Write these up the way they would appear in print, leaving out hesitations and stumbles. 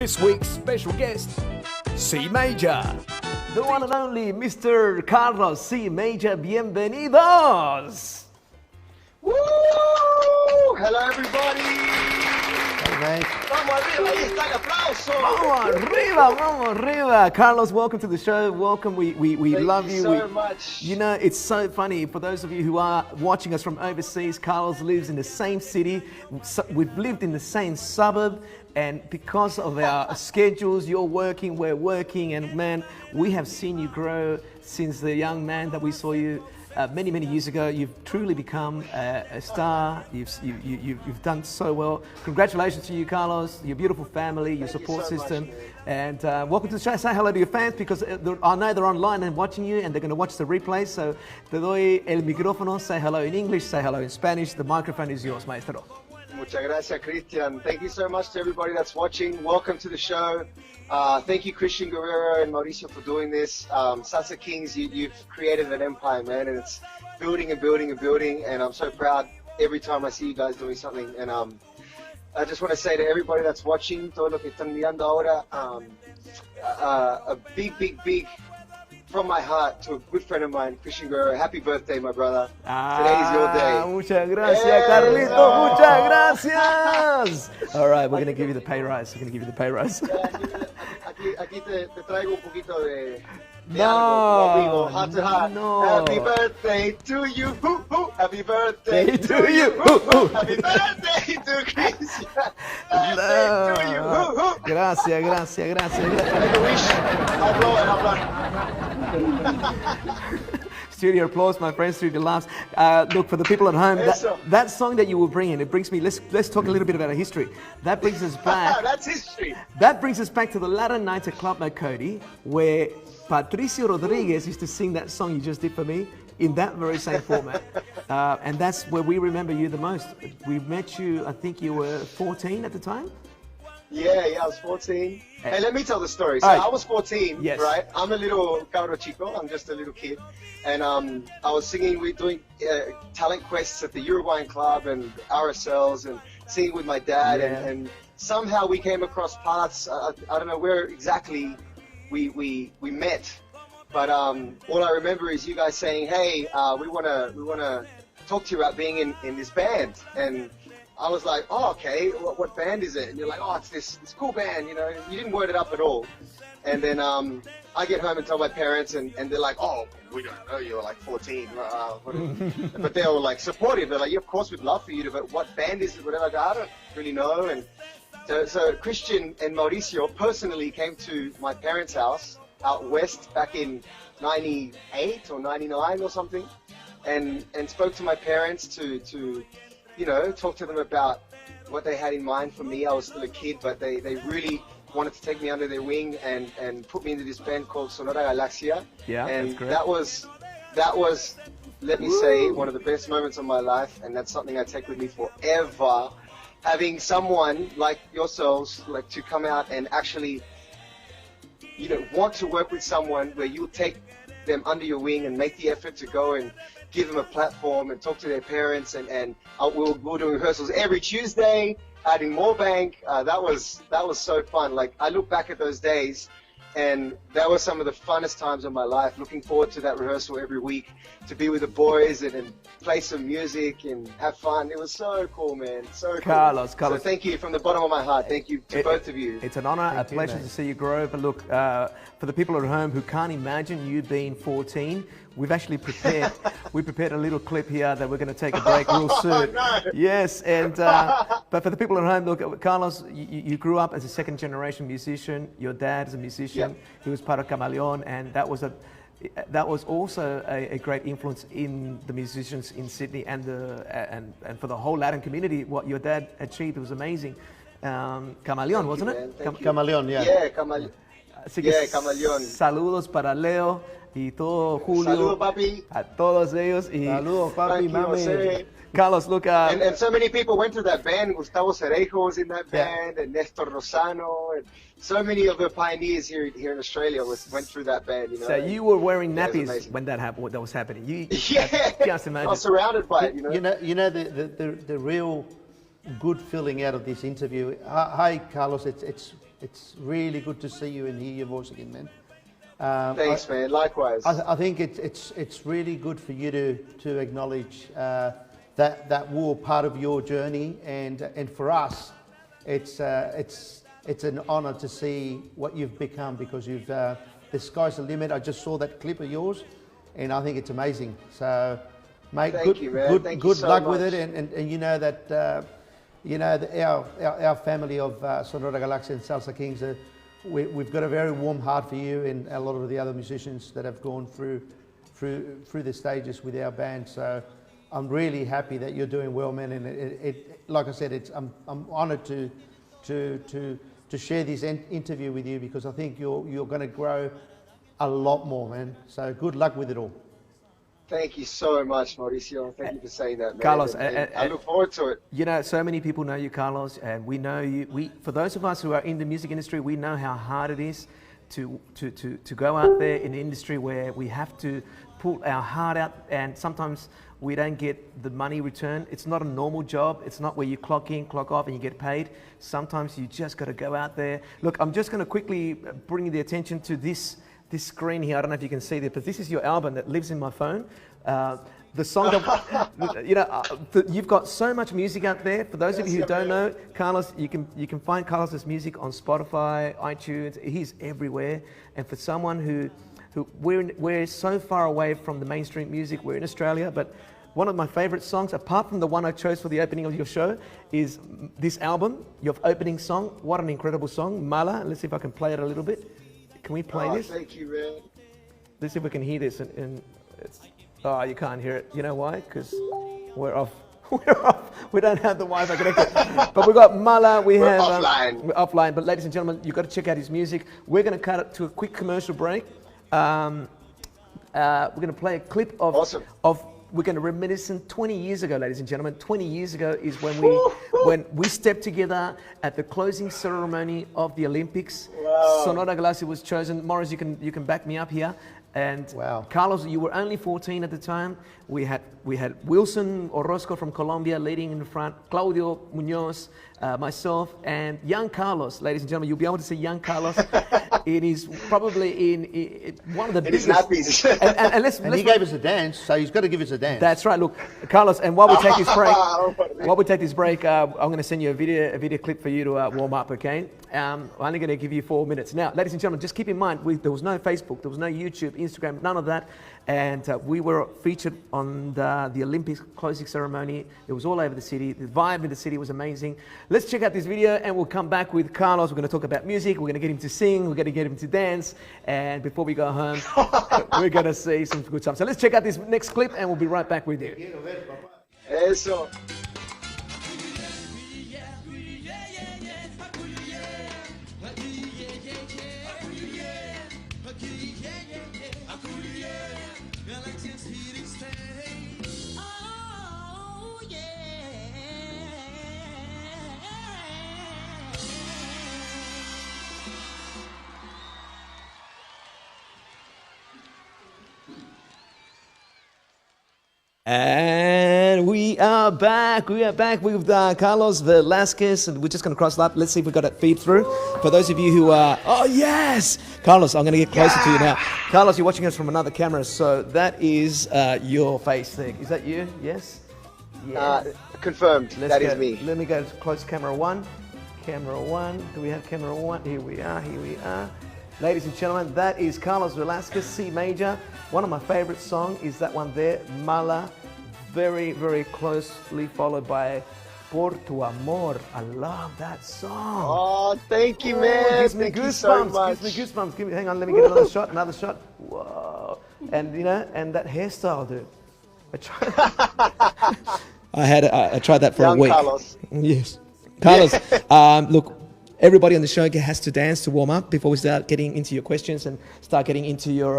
This week's special guest, C Major. The one and only Mr. Carlos C Major. Bienvenidos. Woo! Hello, everybody. Hey, mate. Vamos arriba, ahí está el aplauso. Vamos arriba, vamos arriba. Carlos, welcome to the show. Welcome. We love you. Thank you so much. You know, it's so funny. For those of you who are watching us from overseas, Carlos lives in the same city. We've lived in the same suburb. And because of our schedules, you're working, we're working. And man, we have seen you grow since the young man that we saw you many, many years ago. You've truly become a star. You've done so well. Congratulations to you, Carlos, your beautiful family, your support system. And welcome to the show. Say hello to your fans because I know they're online and watching you and they're going to watch the replay. So te doy el micrófono. Say hello in English, say hello in Spanish. The microphone is yours, maestro. Muchas gracias, Christian. Thank you so much to everybody that's watching. Welcome to the show. Thank you, Christian Guerrero and Mauricio, for doing this. Salsa Kingz, you've created an empire, man, and it's building and building and building. And I'm so proud every time I see you guys doing something. And I just want to say to everybody that's watching, todo lo que están mirando ahora, a big from my heart to a good friend of mine, Christian Guerrero. Happy birthday, my brother. Today is your day. Muchas gracias, Carlito. Muchas gracias. All right, we're going to give you the pay rise. We're going to give you the pay rise. Aquí te traigo un poquito de No, algo, heart to heart. no. Happy birthday to you. Happy birthday to you. Happy birthday to Christian. Happy birthday to you. Gracias, gracias, gracias. Make a wish. I'll blow and I'll blow. Studio applause, my friends, studio laughs. Look, for the people at home, that song that you were bringing, it brings me, let's talk a little bit about our history. That brings us back. That's history. That brings us back to the Latin nights at Club Cody, where Patricio Rodriguez used to sing that song you just did for me in that very same format. And that's where we remember you the most. We met you, I think you were 14 at the time? Yeah, I was 14. Hey, let me tell the story. So Right. I was 14, Yes. right? I'm a little cabro chico. I'm just a little kid. And I was singing, we're doing talent quests at the Uruguayan Club and RSLs and singing with my dad. Yeah. And somehow we came across paths. I don't know where exactly we met. But all I remember is you guys saying, hey, we wanna talk to you about being in this band. And I was like, oh, okay, what band is it? And you're like, oh, it's this cool band, you know. You didn't word it up at all. And then I get home and tell my parents, and they're like, oh, we don't know, you're like 14. But they were like supportive. They're like, yeah, of course, we'd love for you to, but what band is it? Whatever. I go, I don't really know. And so Christian and Mauricio personally came to my parents' house out west back in 98 or 99 or something, and spoke to my parents to you know, talk to them about what they had in mind for me. I was still a kid, but they really wanted to take me under their wing and put me into this band called Sonora Galaxia. Yeah, and that's great. that was, let me say, one of the best moments of my life, and that's something I take with me forever. Having someone like yourselves, like, to come out and actually, you know, want to work with someone where you take them under your wing and make the effort to go and give them a platform and talk to their parents, and we'll do rehearsals every Tuesday, adding more bank. That was so fun. Like, I look back at those days, and that was some of the funnest times of my life. Looking forward to that rehearsal every week, to be with the boys and play some music and have fun. It was so cool, man. So cool. Carlos. So thank you from the bottom of my heart. Thank you to both of you. It's an honor, a pleasure to see you grow. But look, for the people at home who can't imagine you being 14, we've actually prepared a little clip here that we're going to take a break real soon. No. Yes, and but for the people at home, look, Carlos, you grew up as a second-generation musician. Your dad is a musician. Yep. He was part of Camaleon, and that was also a great influence in the musicians in Sydney and for the whole Latin community. What your dad achieved was amazing. Camaleon, wasn't it? Camaleon, yeah. Yeah, Camaleon. Así que Camaleón. Saludos para Leo y todo Julio. Saludos, papi. A todos ellos. Y Saludos, papi, Thank you, mami. Jose. Carlos, look. And so many people went through that band. Gustavo Cerejo was in that band, and Nestor Rosano, and so many of the pioneers here in Australia went through that band. You know. So you were wearing Yeah, it was nappies amazing. when that happened. What that was happening. You Yeah, just I imagine. was surrounded by it. You know. You know the real good feeling out of this interview. Hi, Carlos. It's it's really good to see you and hear your voice again, man. Thanks, man. Likewise. I think it's really good for you to acknowledge that war part of your journey, and for us, it's an honour to see what you've become, because you've the sky's the limit. I just saw that clip of yours, and I think it's amazing. So, mate, Thank you, man. Thank you good so luck much. with it, and you know that our family of Sonora Galaxia and Salsa Kingz, we've got a very warm heart for you and a lot of the other musicians that have gone through the stages with our band. So I'm really happy that you're doing well, man. And it like I said, I'm honoured to share this interview with you, because I think you're going to grow a lot more, man. So good luck with it all. Thank you so much, Mauricio. Thank you for saying that, man. Carlos, And I look forward to it. You know, so many people know you, Carlos, and we know you. For those of us who are in the music industry, we know how hard it is to go out there in the industry where we have to pull our heart out, and sometimes we don't get the money return. It's not a normal job. It's not where you clock in, clock off, and you get paid. Sometimes you just got to go out there. Look, I'm just going to quickly bring the attention to this screen here. I don't know if you can see this, but this is your album that lives in my phone. The song that, you know, you've got so much music out there. For those of you who don't know, Carlos, you can find Carlos's music on Spotify, iTunes. He's everywhere. And for someone who we're so far away from the mainstream music. We're in Australia, but one of my favorite songs, apart from the one I chose for the opening of your show, is this album, your opening song. What an incredible song, Mala. Let's see if I can play it a little bit. Can we play this? Thank you, man. Let's see if we can hear this. And it's, oh, you can't hear it. You know why? Because we're off. We're off. We don't have the Wi-Fi connected. But we've got Mala. We're offline. We're offline. But ladies and gentlemen, you've got to check out his music. We're going to cut it to a quick commercial break. We're going to play a clip of. Awesome. We're going to reminiscence 20 years ago, ladies and gentlemen. 20 years ago is when we stepped together at the closing ceremony of the Olympics. Wow. Sonora Galaxia was chosen. Morris, you can back me up here. And wow. Carlos, you were only 14 at the time. We had Wilson Orozco from Colombia leading in the front, Claudio Munoz, myself, and young Carlos. Ladies and gentlemen, you'll be able to see young Carlos. It is probably in one of the biggest. Nappies. And he gave us a dance, so he's got to give us a dance. That's right. Look, Carlos, and while we take this break, I'm going to send you a video clip for you to warm up. Okay? I'm only going to give you 4 minutes. Now, ladies and gentlemen, just keep in mind, there was no Facebook, there was no YouTube, Instagram, none of that, and we were featured on the Olympics closing ceremony. It was all over the city. The vibe in the city was amazing. Let's check out this video, and we'll come back with Carlos. We're going to talk about music. We're going to get him to sing. We're going to get him to dance. And before we go home, we're going to see some good stuff. So let's check out this next clip, and we'll be right back with you. Eso. And we are back. We are back with Carlos Velasquez, and we're just going to cross that. Let's see if we got it feed through. For those of you who are, oh yes, Carlos, I'm going to get closer to you now. Carlos, you're watching us from another camera, so that is your face thing. Is that you? Yes. Confirmed. That is me. Let me go to close camera one. Camera one. Do we have camera one? Here we are. Here we are. Ladies and gentlemen, that is Carlos Velasquez, C major. One of my favorite songs is that one there, Mala. Very, very closely followed by Por Tu Amor. I love that song. Oh, thank you, man. Gives me thank you goosebumps. so much. Gives me goosebumps. Hang on, let me get another shot. Another shot. Whoa. And you know, and that hairstyle, dude. I tried that for a week. Carlos. Yes, Carlos. Look. Everybody on the show has to dance to warm up before we start getting into your questions and start getting into your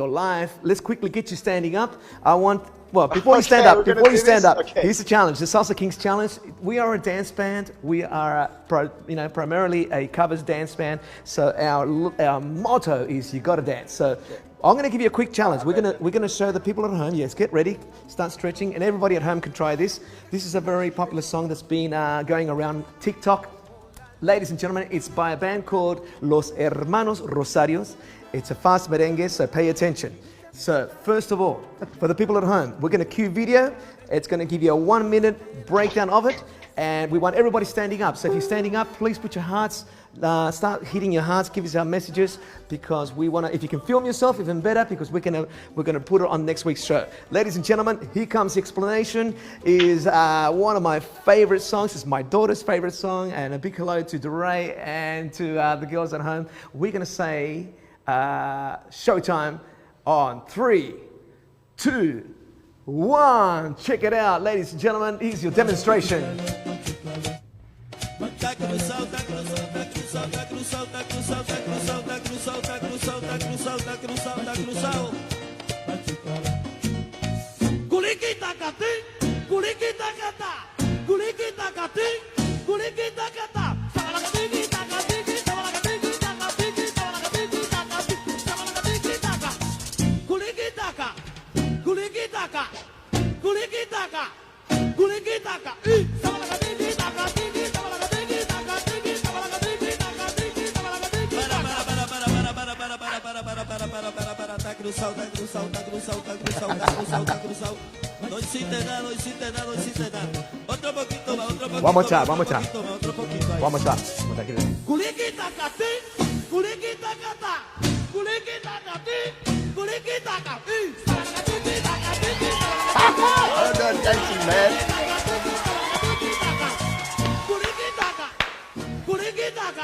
life. Let's quickly get you standing up. Before you stand up, here's the challenge, the Salsa Kingz challenge. We are a dance band. We are, primarily a covers dance band. So our motto is you got to dance. So I'm going to give you a quick challenge. We're going to show the people at home. Yes, get ready, start stretching, and everybody at home can try this. This is a very popular song that's been going around TikTok. Ladies and gentlemen, it's by a band called Los Hermanos Rosarios. It's a fast merengue, so pay attention. So first of all, for the people at home, we're going to cue video. It's going to give you a 1-minute breakdown of it, and we want everybody standing up. So if you're standing up, please put your hearts, start hitting your hearts, give us our messages, because we want to. If you can film yourself, even better, because we're going to put it on next week's show. Ladies and gentlemen, here comes the explanation. Is one of my favorite songs. It's my daughter's favorite song, and a big hello to DeRay and to the girls at home. We're going to say showtime on 3, 2, 1. Check it out, ladies and gentlemen. Here's your demonstration. One more time, one more time. One more time. Oh, no, dancing, man.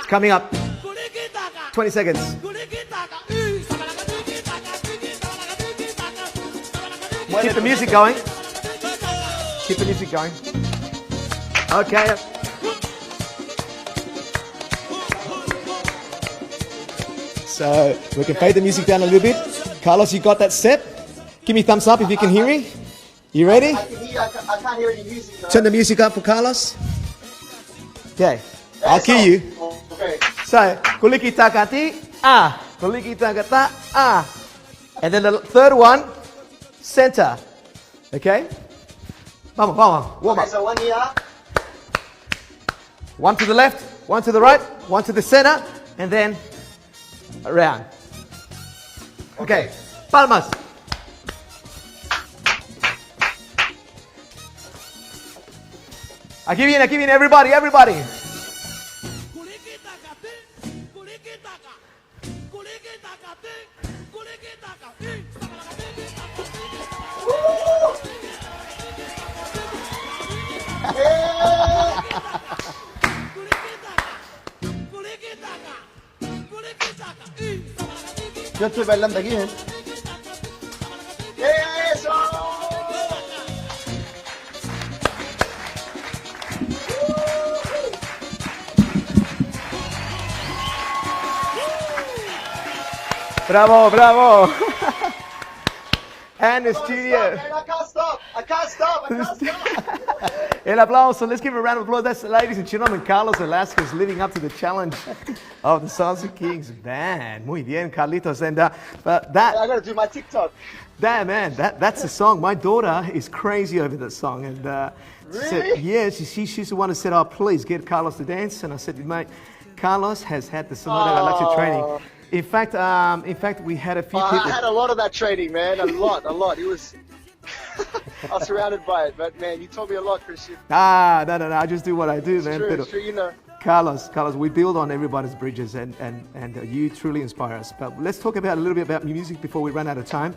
Coming up. 20 seconds. Keep the music going. Keep the music going. Okay. So we can fade the music down a little bit. Carlos, you got that set? Give me a thumbs up if you can hear me. You ready? I can hear you. I can't hear any music. No? Turn the music up for Carlos. Okay. I'll cue you. Okay. So, kuliki takati, ah. Kuliki takata, ah. And then the third one, center. Okay? Vamos, vamos. Warm Okay, up. so one here. One to the left, one to the right, one to the center, and then around. Okay. Palmas. I give you in, everybody, everybody. Yo estoy bailando aquí, ¿eh? ¡Eso! Bravo, bravo. And the studio. I can't stop. I can't stop. I can't stop. El aplauso. Let's give a round of applause. That's, ladies and gentlemen, Carlos Velasquez living up to the challenge of the Salsa Kingz band. Muy bien, Carlitos. And but that, I gotta do my TikTok. that man, that's the song. My daughter is crazy over that song. And said, Really? yeah, she's the one who said, "Oh, please get Carlos to dance." And I said, "Mate, Carlos has had the Sonora Galaxia training." In fact, we had a few people. I had a lot of that training, man. A lot. It was. I was surrounded by it, but man, you taught me a lot, Christian. No. I just do what I do, man. It's true, you know. Carlos, we build on everybody's bridges, and you truly inspire us. But let's talk about a little bit about music before we run out of time.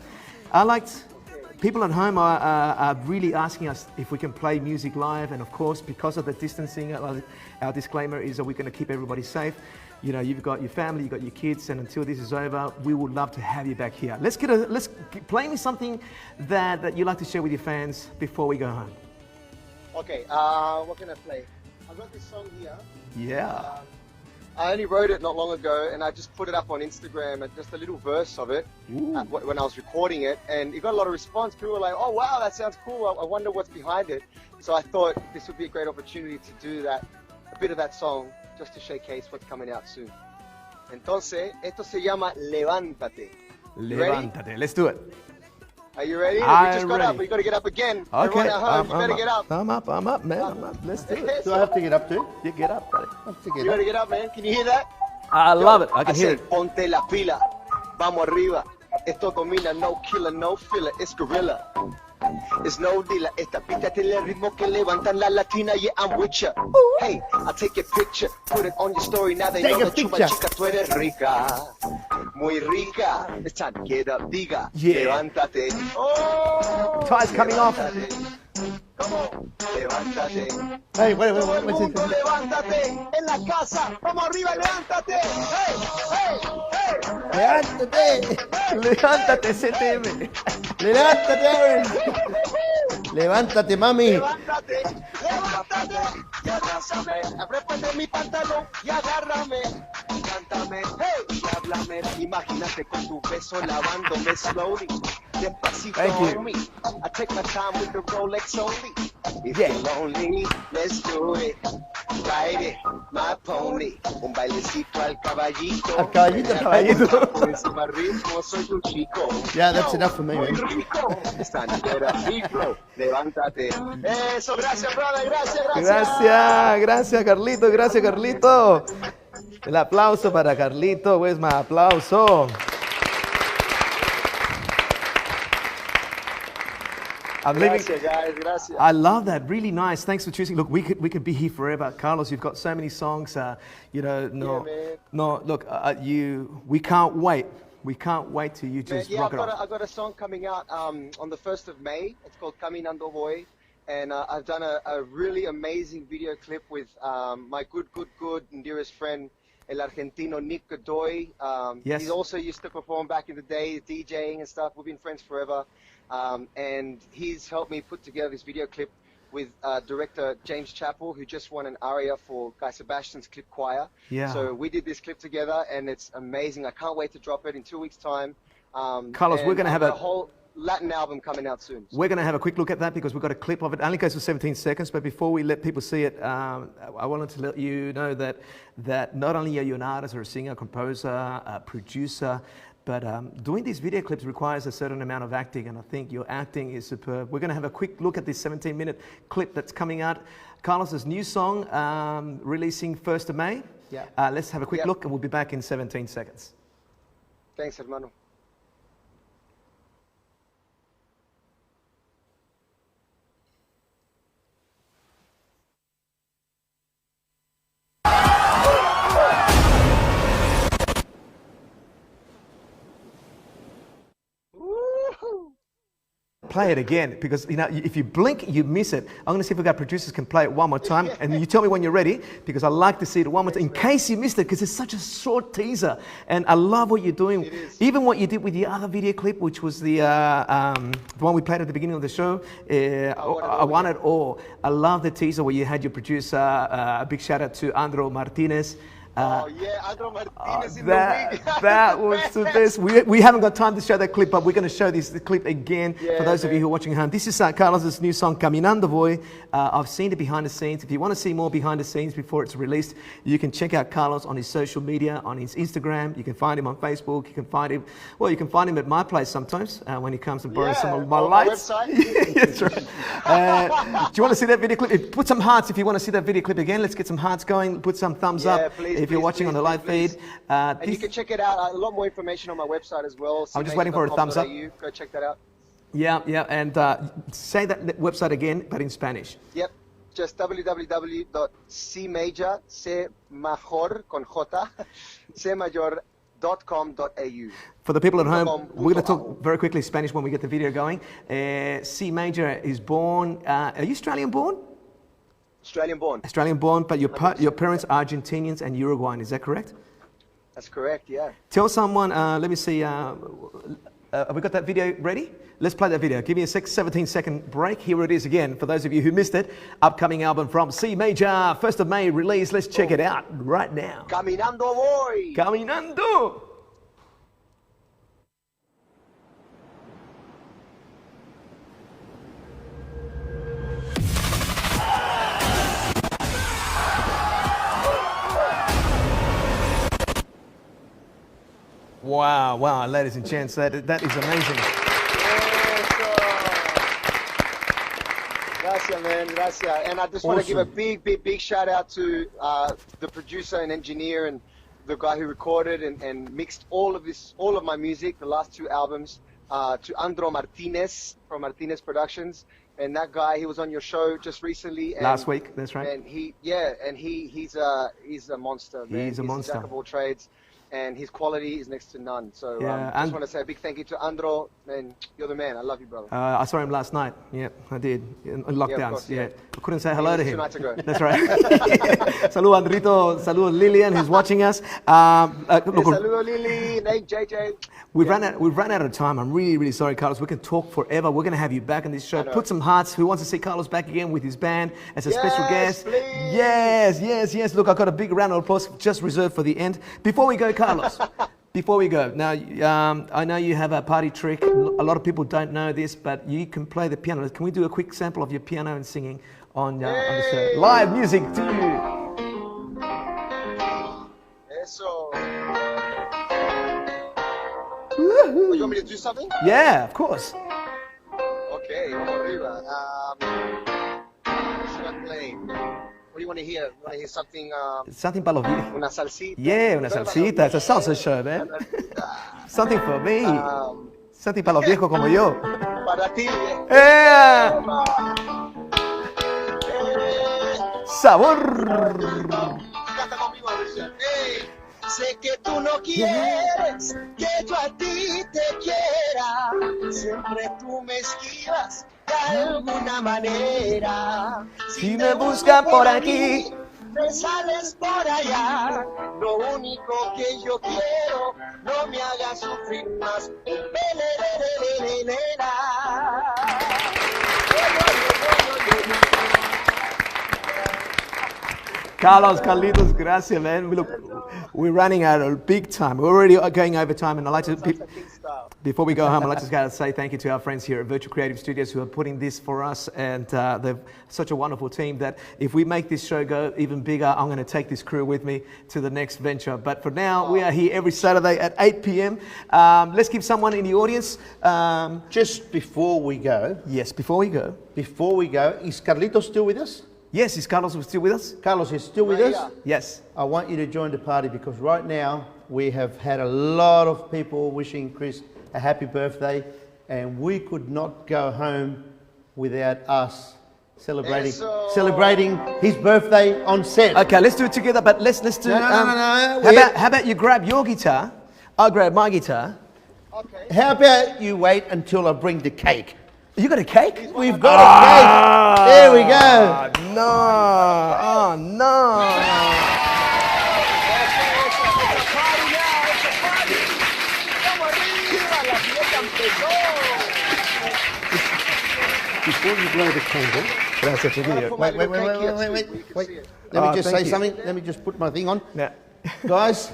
People at home are really asking us if we can play music live, and of course, because of the distancing, our disclaimer is that we're going to keep everybody safe. You know, you've got your family, you've got your kids, and until this is over, we would love to have you back here. Let's play me something that you like to share with your fans before we go home. Okay, what can I play? I've got this song here. Yeah. I only wrote it not long ago, and I just put it up on Instagram, and just a little verse of it when I was recording it, and it got a lot of response. People were like, "Oh wow, that sounds cool. I wonder what's behind it." So I thought this would be a great opportunity to do that, a bit of that song, just to showcase what's coming out soon. Entonces, esto se llama Levántate. Levántate. Let's do it. Are you ready? We I'm just got ready. up. We got to get up again. Okay. Everyone at home, you better get up. I'm up, man. I'm up. Let's do it. Do I have to get up too? You get up, buddy. I have to get You up. better get up, man. Can you hear that? I love it. I can hear said, it. Ponte la pila. Vamos arriba. Esto domina, no killer, no filler. It's gorilla. It's no dealer. Esta pista tiene el ritmo que levantan la latina. Yeah, I'm with ya. Hey, I'll take your picture. Put it on your story. Now they Take know a that you my picture. chica. Tú eres rica. Muy rica. It's time to get up. Diga. Yeah. Levántate. Oh, Time's coming off. levántate. Come on. Levántate. Hey, wait, Todo el what's mundo it? levántate en la casa, vamos arriba, levántate, hey, hey, hey, Levántate. Levántate, CTM. Levántate. Levántate, mami. levántate, levántate, y abrázame, apriétate mi pantalón y agárrame, cántame, hey, y háblame, imagínate con tu beso lavándome slowly, despacito Thank you. on me, I take my time with the Rolex only, if Yeah. you're lonely, let's do it, ride it, my pony, un bailecito al caballito, Al caballito, caballito. Por encima ritmo, soy tu chico. Yeah, that's enough for me, Muy man. rico. Esta negra rico. Levántate. Eso, gracias, brother. Gracias, gracias. Gracias, Carlito. Gracias, Carlito. El aplauso para Carlito. Where's my aplauso? I'm leaving. Gracias, guys. Gracias. I love that. Really nice. Thanks for choosing. Look, we could be here forever, Carlos. You've got so many songs. Yeah, man. Look, we can't wait. We can't wait till you just Yeah, rock it off. I've got a song coming out on the 1st of May. It's called Caminando Voy. And I've done a really amazing video clip with my good and dearest friend, El Argentino Nick Godoy. Yes. He also used to perform back in the day, DJing and stuff. We've been friends forever. And he's helped me put together this video clip with director James Chappell, who just won an aria for Guy Sebastian's Clip Choir. Yeah. So we did this clip together, and it's amazing. I can't wait to drop it in 2 weeks' time. Carlos, we're and gonna have I've a- got whole Latin album coming out soon. We're going to have a quick look at that because we've got a clip of it. It only goes for 17 seconds, but before we let people see it, I wanted to let you know that not only are you an artist or a singer, composer, a producer, but doing these video clips requires a certain amount of acting, and I think your acting is superb. We're going to have a quick look at this 17-minute clip that's coming out. Carlos's new song, releasing 1st of May. Yeah. Let's have a quick Yeah. look, and we'll be back in 17 seconds. Thanks, hermano. Play it again because if you blink, you miss it. I'm going to see if our producers can play it one more time, and you tell me when you're ready because I like to see it one more time in case you missed it because it's such a short teaser. And I love what you're doing, even what you did with the other video clip, which was the one we played at the beginning of the show. I Want It All. I love the teaser where you had your producer. A big shout out to Andro Martinez. Oh yeah, Andro Martinez in the wig. That was the best. We haven't got time to show that clip, but we're going to show the clip again for Yeah, those of you man. who are watching at home. This is Carlos's new song, Caminando Voy. I've seen the behind the scenes. If you want to see more behind the scenes before it's released, you can check out Carlos on his social media, on his Instagram. You can find him on Facebook. You can find him, you can find him at my place sometimes when he comes and borrows some of my on my lights. website. That's right. Do you want to see that video clip? Put some hearts if you want to see that video clip again. Let's get some hearts going. Put some thumbs Yeah, up please, if you're please, watching on the please, live please. feed. And you This- can check it out. A lot more information on my website as well. I'm just waiting for a thumbs up. cmajor.com.au. Go check that out. yeah, and say that website again, but in Spanish. Yep. Just www.cmajor, C major con J, cmajor.com.au. For the people at home, Com. we're going to talk very quickly Spanish when we get the video going. C Major is born. Are you Australian born? Australian born. Australian born, but your parents are Argentinians and Uruguayan. Is that correct? That's correct, yeah. Tell someone. Let me see. Have we got that video ready? Let's play that video. Give me a 17-second break. Here it is again. For those of you who missed it, upcoming album from C Major, 1st of May release. Let's check it out right now. Caminando voy. Caminando. Wow, ladies and gents, that is amazing. Gracias, man. Gracias. And I just want to give a Awesome. big shout out to the producer and engineer and the guy who recorded and mixed all of my music, the last 2 albums, to Andro Martinez from Martinez Productions. And that guy, he was on your show just recently. And, Last week, that's right. And he's a monster, man. He's a monster. Jack of all trades. And his quality is next to none. So Yeah, I and- just want to say a big thank you to Andro. Man, you're the man. I love you, brother. I saw him last night. Yeah, I did. In lockdowns. course, Yeah, yeah. I couldn't say hello to Two him. nights ago. That's right. Saludos Andrito. Saludos Lillian, who's watching us. Look, Saludo Lily, Nate, JJ. we've run out of time. I'm really sorry, Carlos. We can talk forever. We're going to have you back on this show. know. Put some hearts. Who wants to see Carlos back again with his band as a special Yes, guest? please. Yes. Look, I've got a big round of applause just reserved for the end. Before we go, Carlos. Before we go, now I know you have a party trick. A lot of people don't know this, but you can play the piano. Can we do a quick sample of your piano and singing on the show? Live music to you. Eso. Oh, you want me to do something? Yeah, of course. Okay, vamos arriba. What should I play? What do you want to hear? You want to hear something? Something para los viejos. Una salsita. Yeah, una salsita. It's a salsa show, man. Something for me. Something para los viejos como yo. Para ti. ¡Eh! Sabor. Canta conmigo, Alicia. Hey, sé que tú no quieres que yo a ti te quiera. Siempre tú me esquivas de alguna manera. Si me buscan por aquí, te sales por allá. Lo único que yo quiero, no me hagas sufrir más. Carlitos, gracias, man. We're running out of big time. We're already going over time, and I'd like to, Salsa Kingz style. before we go home, I'd like to say thank you to our friends here at Virtual Creative Studios who are putting this for us, and they're such a wonderful team that if we make this show go even bigger, I'm going to take this crew with me to the next venture. But for now, we are here every Saturday at 8 p.m. Let's give someone in the audience. Just before we go, Yes, before we go. is Carlitos still with us? Yes, is Carlos still with us? Carlos is still with Right us? here. Yes. I want you to join the party because right now we have had a lot of people wishing Chris a happy birthday, and we could not go home without us celebrating his birthday on set. Okay, let's do it together, but let's do. No. How about you grab your guitar? I'll grab my guitar. Okay. How about you wait until I bring the cake? You got a cake? We've got a cake. There we go. No. Oh no. Before you blow the candle, Gracias, chiquillo. wait. Let Oh, me just thank say you. something. Let me just put my thing on. Yeah. Guys,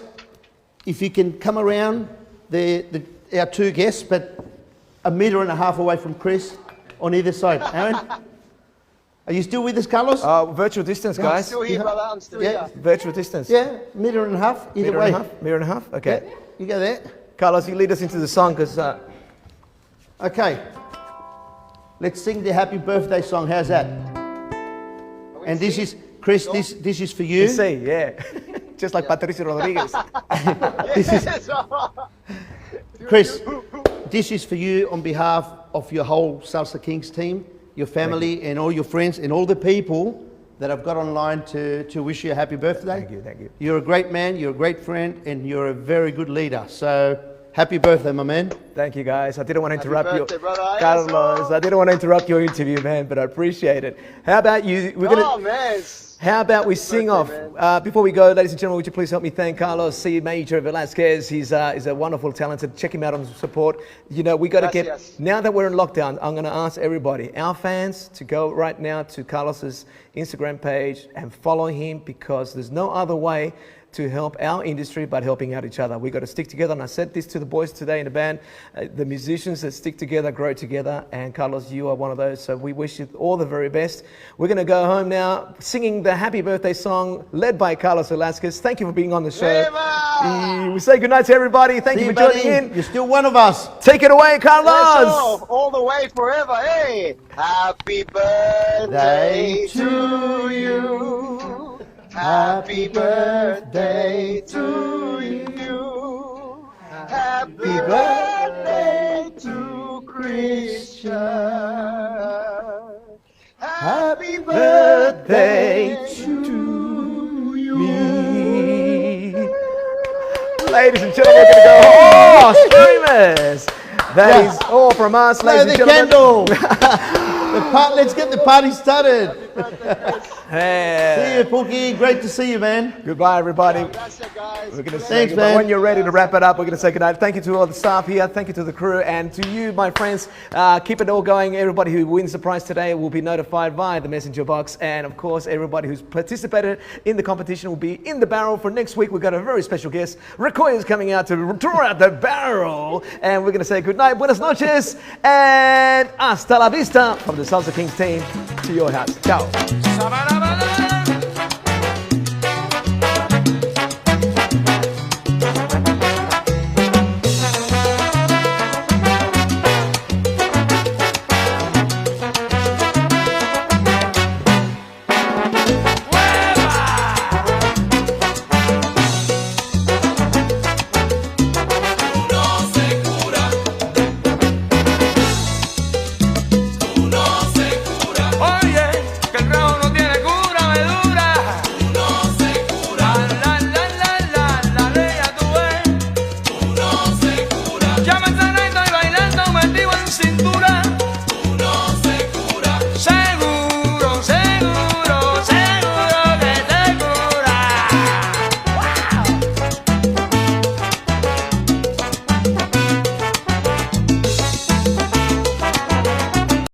if you can come around our 2 guests, but 1.5 meters away from Chris on either side. Aaron, are you still with us, Carlos? Virtual distance, I'm guys. still here, brother. I'm still Yeah. here. Virtual distance. Yeah, 1.5 meters, either Meter way. and a half. Meter and a half. Okay. Yeah, you go there. Carlos, you lead us into the song, because Okay. Let's sing the happy birthday song. How's that? And this is Chris. This is for you. you see, yeah, just like Patricio Rodriguez. Chris, this is for you on behalf of your whole Salsa Kingz team, your family, and all your friends, and all the people that I've got online to wish you a happy birthday. Thank you. You're a great man, you're a great friend, and you're a very good leader. So, happy birthday, my man. Thank you, guys. I didn't want to interrupt birthday, you, brother. Carlos. I didn't want to interrupt your interview, man, but I appreciate it. How about you? Oh, man. How about we sing off? birthday, Before we go, ladies and gentlemen, would you please help me thank Carlos C. Major Velasquez. He's a wonderful, talented. Check him out on support. You know, we got to Gracias. get, now that we're in lockdown, I'm going to ask everybody, our fans, to go right now to Carlos's Instagram page and follow him, because there's no other way to help our industry, but helping out each other. We got to stick together. And I said this to the boys today in the band, the musicians that stick together, grow together. And Carlos, you are one of those. So we wish you all the very best. We're going to go home now singing the happy birthday song led by Carlos Velasquez. Thank you for being on the show. We say goodnight to everybody. Thank you for joining in. You're still one of us. Take it away, Carlos. All the way forever. Hey, happy birthday to you. Happy birthday to you. Happy birthday to Christian. Happy birthday to you. Ladies and gentlemen, we're going to go. Oh, streamers. That is all from us, ladies and gentlemen. Let's get the party started. Hey. See you, Pookie. Great to see you, man. Goodbye, everybody. That's it, guys. We're going to say Thanks, goodbye. man. When you're ready to wrap it up, we're going to say goodnight. Thank you to all the staff here. Thank you to the crew. And to you, my friends, keep it all going. Everybody who wins the prize today will be notified via the messenger box. And, of course, everybody who's participated in the competition will be in the barrel for next week. We've got a very special guest. Ricoy is coming out to draw out the barrel. And we're going to say goodnight, buenas noches, and hasta la vista from the Salsa Kingz team to your house. Ciao.